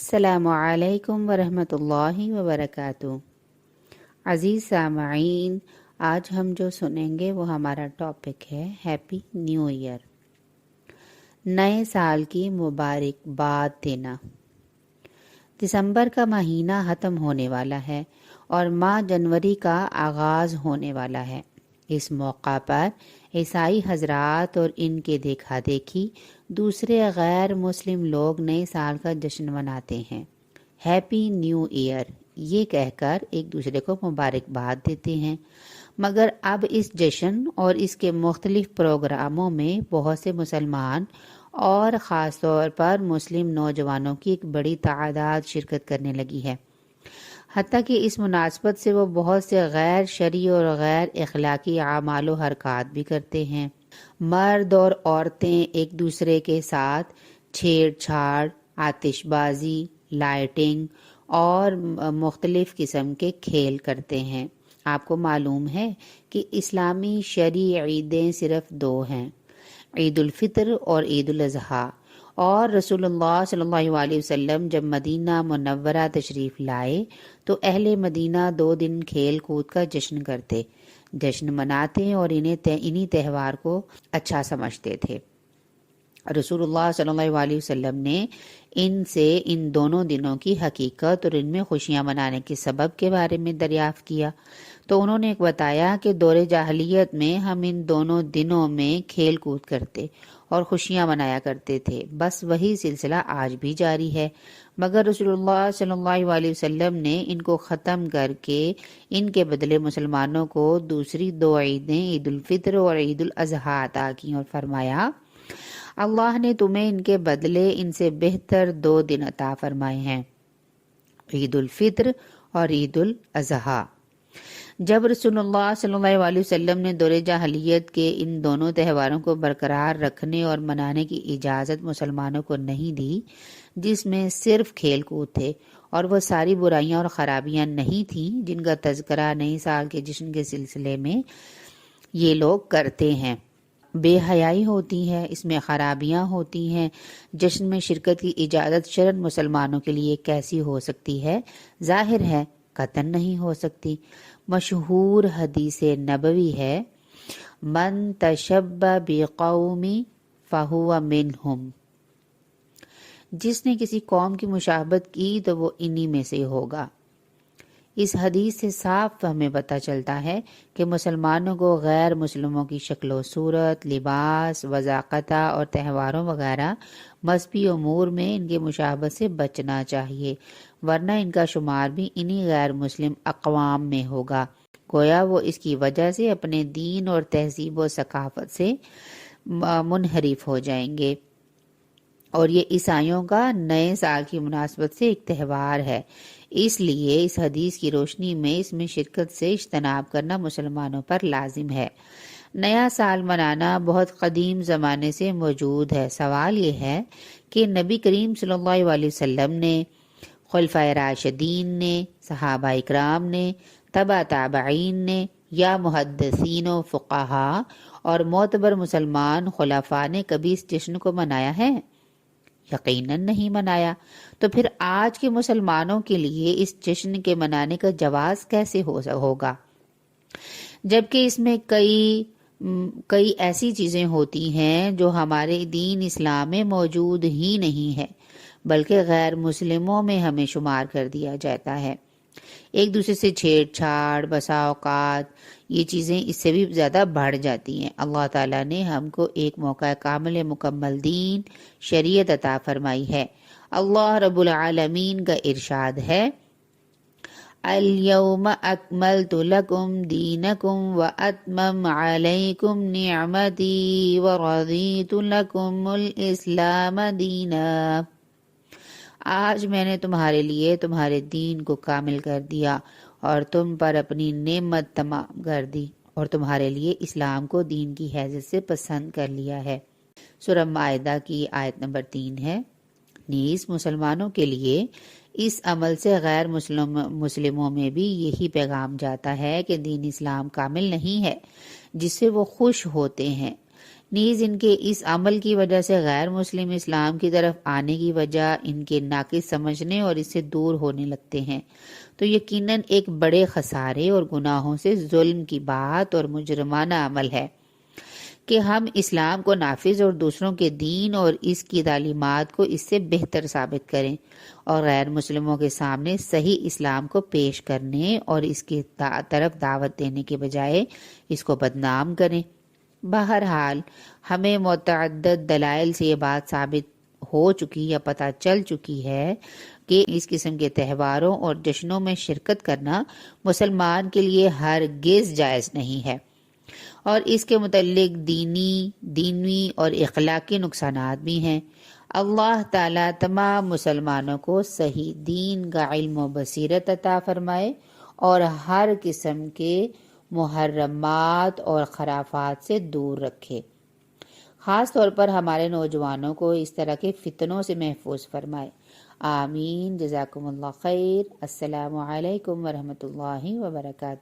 السلام علیکم ورحمۃ اللہ وبرکاتہ۔ عزیز سامعین، آج ہم جو سنیں گے وہ ہمارا ٹاپک ہے ہیپی نیو ایئر، نئے سال کی مبارکباد دینا۔ دسمبر کا مہینہ ختم ہونے والا ہے اور ماہ جنوری کا آغاز ہونے والا ہے۔ اس موقع پر عیسائی حضرات اور ان کے دیکھا دیکھی دوسرے غیر مسلم لوگ نئے سال کا جشن مناتے ہیں، ہیپی نیو ایئر یہ کہہ کر ایک دوسرے کو مبارکباد دیتے ہیں۔ مگر اب اس جشن اور اس کے مختلف پروگراموں میں بہت سے مسلمان اور خاص طور پر مسلم نوجوانوں کی ایک بڑی تعداد شرکت کرنے لگی ہے، حتیٰ کہ اس مناسبت سے وہ بہت سے غیر شرعی اور غیر اخلاقی اعمال و حرکات بھی کرتے ہیں۔ مرد اور عورتیں ایک دوسرے کے ساتھ چھیڑ چھاڑ، آتش بازی، لائٹنگ اور مختلف قسم کے کھیل کرتے ہیں۔ آپ کو معلوم ہے کہ اسلامی شرعی عیدیں صرف دو ہیں، عید الفطر اور عید الاضحیٰ، اور رسول اللہ صلی اللہ علیہ وسلم جب مدینہ منورہ تشریف لائے تو اہل مدینہ 2 دن کھیل کود کا جشن مناتے اور انہی تہوار کو اچھا سمجھتے تھے۔ رسول اللہ صلی اللہ علیہ وسلم نے ان سے ان دونوں دنوں کی حقیقت اور ان میں خوشیاں منانے کے سبب کے بارے میں دریافت کیا تو انہوں نے بتایا کہ دور جاہلیت میں ہم ان دونوں دنوں میں کھیل کود کرتے اور خوشیاں منایا کرتے تھے، بس وہی سلسلہ آج بھی جاری ہے، مگر رسول اللہ صلی اللہ علیہ وسلم نے ان کو ختم کر کے ان کے بدلے مسلمانوں کو دوسری 2 عیدیں عید الفطر اور عید الاضحیٰ عطا کی اور فرمایا اللہ نے تمہیں ان کے بدلے ان سے بہتر 2 دن عطا فرمائے ہیں، عید الفطر اور عید الاضحیٰ۔ جب رسول اللہ صلی اللہ علیہ وسلم نے دور جاہلیت کے ان دونوں تہواروں کو برقرار رکھنے اور منانے کی اجازت مسلمانوں کو نہیں دی، جس میں صرف کھیل کود تھے اور وہ ساری برائیاں اور خرابیاں نہیں تھیں جن کا تذکرہ نئے سال کے جشن کے سلسلے میں یہ لوگ کرتے ہیں، بے حیائی ہوتی ہے، اس میں خرابیاں ہوتی ہیں، جشن میں شرکت کی اجازت شرعاً مسلمانوں کے لیے کیسی ہو سکتی ہے؟ ظاہر ہے قطعاً نہیں ہو سکتی۔ مشہور حدیث نبوی ہے، من تشبہ بقوم فہو منہم، جس نے کسی قوم کی مشابہت کی تو وہ انہی میں سے ہوگا۔ اس حدیث سے صاف ہمیں پتہ چلتا ہے کہ مسلمانوں کو غیر مسلموں کی شکل و صورت، لباس، وضاقتہ اور تہواروں وغیرہ مذہبی امور میں ان کے مشابہت سے بچنا چاہیے، ورنہ ان کا شمار بھی انہی غیر مسلم اقوام میں ہوگا، گویا وہ اس کی وجہ سے اپنے دین اور تہذیب و ثقافت سے منحرف ہو جائیں گے۔ اور یہ عیسائیوں کا نئے سال کی مناسبت سے ایک تہوار ہے، اس لیے اس حدیث کی روشنی میں اس میں شرکت سے اجتناب کرنا مسلمانوں پر لازم ہے۔ نیا سال منانا بہت قدیم زمانے سے موجود ہے۔ سوال یہ ہے کہ نبی کریم صلی اللہ علیہ وسلم نے، خلفائے راشدین نے، صحابہ اکرام نے، تبع تابعین نے یا محدثین و فقہا اور معتبر مسلمان خلفاء نے کبھی اس جشن کو منایا ہے؟ یقیناً نہیں منایا۔ تو پھر آج کے مسلمانوں کے لیے اس جشن کے منانے کا جواز کیسے ہوگا، جبکہ اس میں کئی ایسی چیزیں ہوتی ہیں جو ہمارے دین اسلام میں موجود ہی نہیں ہے، بلکہ غیر مسلموں میں ہمیں شمار کر دیا جاتا ہے۔ ایک دوسرے سے چھیڑ چھاڑ، بسا اوقات یہ چیزیں اس سے بھی زیادہ بڑھ جاتی ہیں۔ اللہ تعالیٰ نے ہم کو ایک موقع کامل مکمل دین شریعت عطا فرمائی ہے۔ اللہ رب العالمین کا ارشاد ہے، اليوم اکملت لکم دینکم واتمم علیکم نعمتی ورضیت لکم الاسلام دینا، آج میں نے تمہارے لیے تمہارے دین کو کامل کر دیا اور تم پر اپنی نعمت تمام کر دی اور تمہارے لیے اسلام کو دین کی حیثیت سے پسند کر لیا ہے۔ سورہ مائدہ کی آیت نمبر 3 ہے۔ نیز مسلمانوں کے لیے اس عمل سے غیر مسلموں میں بھی یہی پیغام جاتا ہے کہ دین اسلام کامل نہیں ہے جس سے وہ خوش ہوتے ہیں، نیز ان کے اس عمل کی وجہ سے غیر مسلم اسلام کی طرف آنے کی وجہ ان کے ناقص سمجھنے اور اس سے دور ہونے لگتے ہیں، تو یقیناً ایک بڑے خسارے اور گناہوں سے ظلم کی بات اور مجرمانہ عمل ہے کہ ہم اسلام کو نافذ اور دوسروں کے دین اور اس کی تعلیمات کو اس سے بہتر ثابت کریں اور غیر مسلموں کے سامنے صحیح اسلام کو پیش کرنے اور اس کی طرف دعوت دینے کے بجائے اس کو بدنام کریں۔ بہرحال ہمیں متعدد دلائل سے یہ بات ثابت ہو چکی یا پتہ چل چکی ہے کہ اس قسم کے تہواروں اور جشنوں میں شرکت کرنا مسلمان کے لیے ہرگز جائز نہیں ہے، اور اس کے متعلق دینی اور اخلاقی نقصانات بھی ہیں۔ اللہ تعالیٰ تمام مسلمانوں کو صحیح دین کا علم و بصیرت عطا فرمائے اور ہر قسم کے محرمات اور خرافات سے دور رکھے، خاص طور پر ہمارے نوجوانوں کو اس طرح کے فتنوں سے محفوظ فرمائے۔ آمین۔ جزاکم اللہ خیر۔ السلام علیکم ورحمۃ اللہ وبرکاتہ۔